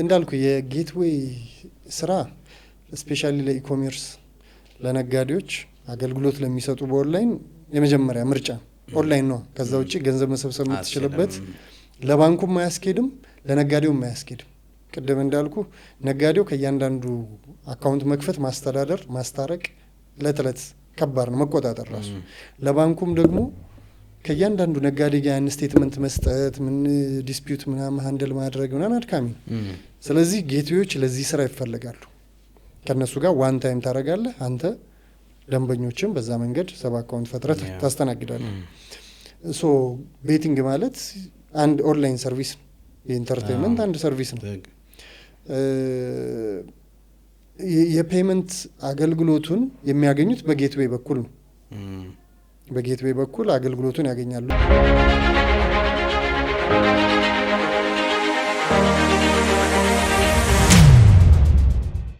እንዳልኩ የጌትዌይ ስራ ስፔሻሊ ለኢኮሜርስ ለነጋዴዎች አገልግሎት ለሚሰጡ በኦንላይን የመጀመሪያ ምርጫ ኦንላይን ነው። ከዛ ውጪ ገንዘብ መሰብሰብ የምትችልበት ለባንኩም ማያስኬድም ለነጋዴውም ማያስኬድም። ቅድም እንዳልኩ ነጋዴው ከእያንዳንዱ አካውንት መክፈት፣ ማስተዳደር፣ ማስታረቅ ለተለት ከባድ ነው መቆጣጠር ራሱ። ለባንኩም ደግሞ ከእያንዳንዱ ነጋዴ ጋር ያን ስቴትመንት መስጠት ምን ዲስፒዩት ምናምን ሃንድል ማድረግ ምናምን አድካሚ ነው። ስለዚህ ጌትዌዎች ለዚህ ስራ ይፈልጋሉ። ከነሱ ጋር ዋን ታይም ታደርጋለህ አንተ ደንበኞችም በዛ መንገድ ሰብ አካውንት ፈጥረት ታስተናግዳለህ። ሶ ቤቲንግ ማለት አንድ ኦንላይን ሰርቪስ ነው። የኢንተርቴይንመንት አንድ ሰርቪስ ነው። የፔመንት አገልግሎቱን የሚያገኙት በጌትዌይ በኩል ነው። በጌትዌይ በኩል አገልግሎቱን ያገኛሉ።